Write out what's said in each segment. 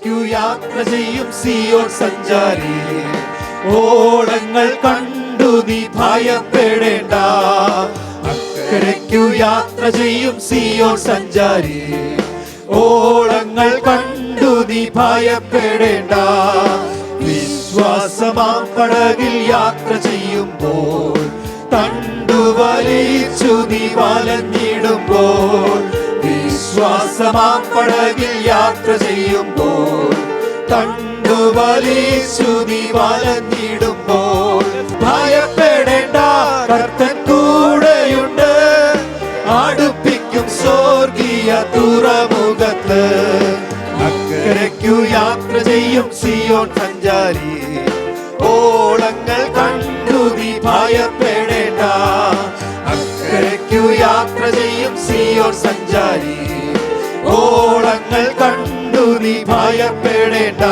അക്കരയ്ക്കു യാത്ര ചെയ്യും സിയോൻ സഞ്ചാരി, ഓളങ്ങൾ കണ്ടു നീ ഭയപ്പെടേണ്ട. അക്കരയ്ക്കു യാത്ര ചെയ്യും സിയോൻ സഞ്ചാരി, ഓളങ്ങൾ കണ്ടു നീ ഭയപ്പെടേണ്ട. വിശ്വാസമാം പടകിൽ യാത്ര ചെയ്യുമ്പോൾ തണ്ടുവലിച്ചു നീ വലഞ്ഞിടുമ്പോൾ, വിശ്വാസമാം പടകിൽ യാത്ര ചെയ്യുമ്പോൾ തണ്ടുവലിച്ചു നീ വലഞ്ഞിടുമ്പോൾ, ഭയപ്പെടേണ്ട കർത്തൻ കൂടെയുണ്ട്, അടുപ്പിക്കും സ്വർഗീയ തുറമുഖത്ത്. അക്കരയ്ക്കു യാത്ര ചെയ്യും സിയോൻ സഞ്ചാരി, ഓളങ്ങൾ കണ്ടു നീ ഭയപ്പെടേണ്ട. അക്കരയ്ക്കു യാത്ര ചെയ്യും സിയോൻ സഞ്ചാരി, ഓളങ്ങൾ കണ്ടു നീ ഭയപ്പെടേണ്ട.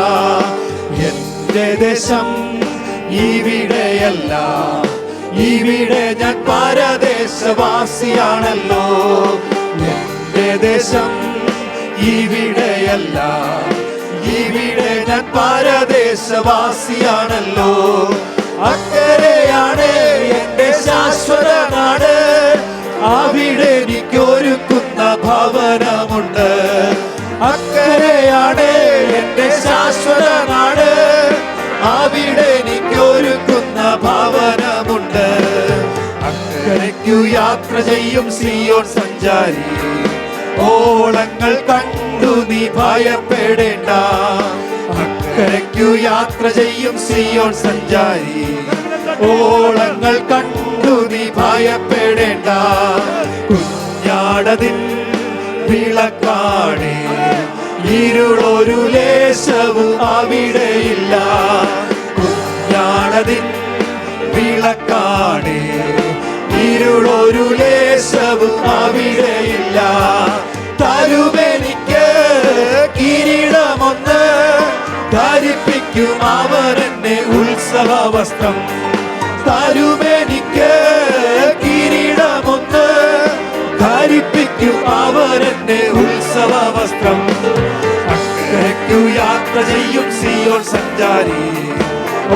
എന്റെ ദേശം ഇവിടെയല്ല, ഇവിടെ ഞാൻ പരദേശവാസിയാണല്ലോ. എന്റെ ദേശം ഇവിടെയല്ല, ഇവിടെ ഞാൻ പരദേശവാസിയാണല്ലോ. അക്കരെയാണ് എന്റെ ശാശ്വത നാട്, അവിടെ എനിക്കൊരുക്കുന്ന ഭവനമുണ്ട്. അക്കരെയാണ് എന്റെ ശാശ്വത നാട്, അവിടെ എനിക്കൊരുക്കുന്ന ഭവനമുണ്ട്. അക്കരയ്ക്കു യാത്ര ചെയ്യും സിയോൻ സഞ്ചാരി, ഓളങ്ങൾ കണ്ടു നീ ഭയപ്പെടേണ്ട. അക്കരയ്ക്കു യാത്ര ചെയ്യും സിയോൻ സഞ്ചാരി, ഓളങ്ങൾ കണ്ടു നീ ഭയപ്പെടേണ്ട. കുഞ്ഞാടതിൻ വിളക്കാണേ, ഇരുളൊരു ലേശവും അവിടെയില്ല. കുഞ്ഞാടതിൻ വിളക്കാണേ, ഇരുളൊരു ലേശവും അവിടെയില്ല. തരുമെനിക്ക് കിരീടമൊന്ന്, ധരിപ്പിക്കും അവരെന്നെ ഉത്സവ വസ്ത്രം. തരുമെനിക്ക് കിരീടമൊന്ന്, ധരിപ്പിക്കും അവരെന്നെ ഉത്സവ വസ്ത്രം. അക്കരയ്ക്കു യാത്ര ചെയ്യും സിയോൻ സഞ്ചാരി,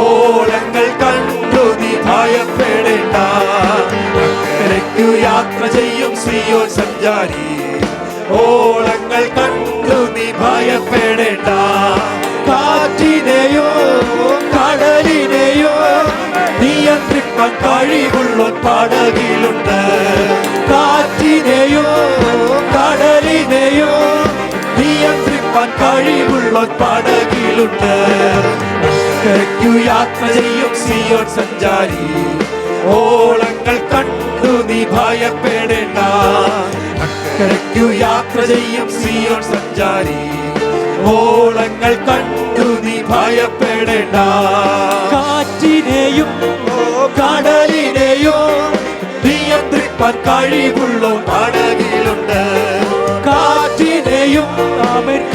ഓളങ്ങൾ കണ്ടു നീ ഭയപ്പെടേണ്ട. അക്കരയ്ക്കു യാത്ര ചെയ്യും സിയോൻ സഞ്ചാരി, ഓളങ്ങൾ കണ്ടു നീ ഭയപ്പെടേണ്ട. കാറ്റിനെയോ കടലിനെയോ നിയന്ത്രിക്കാൻ കഴിവുള്ള പടകിലുണ്ട്. കാറ്റിനെയോ കടലിനെയോ നിയന്ത്രിക്കാൻ കഴിവുള്ള പടകിലുണ്ട്. അക്കരയ്ക്കു യാത്ര ചെയ്യും സിയോൻ സഞ്ചാരി, ഓളങ്ങൾ കണ്ടു നീ ഭയപ്പെടേണ്ട. അക്കരയ്ക്കു യാത്ര ചെയ്യും സിയോൻ സഞ്ചാരി, ഓളങ്ങൾ കണ്ടു നീ ഭയപ്പെടേണ്ട. കാറ്റിനെയും കടലിനെയോ നിയന്ത്രിക്കാൻ കഴിവുള്ള പടകിലുണ്ട്. കാറ്റിനെയും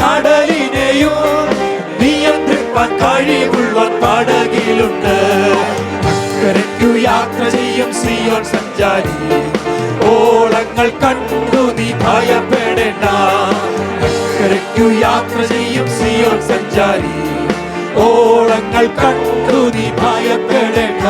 കടലിനെയോ നിയന്ത്രിക്കാൻ കഴിവുള്ള പടകിലുണ്ട്. അക്കരയ്ക്കു യാത്ര ചെയ്യും സിയോൻ സഞ്ചാരി, ഓളങ്ങൾ കണ്ടു നീ ഭയപ്പെടേണ്ട. അക്കരയ്ക്കു യാത്ര ചെയ്യും സിയോൻ സഞ്ചാരി, ഓളങ്ങൾ കണ്ടു നീ ഭയപ്പെടേണ്ട.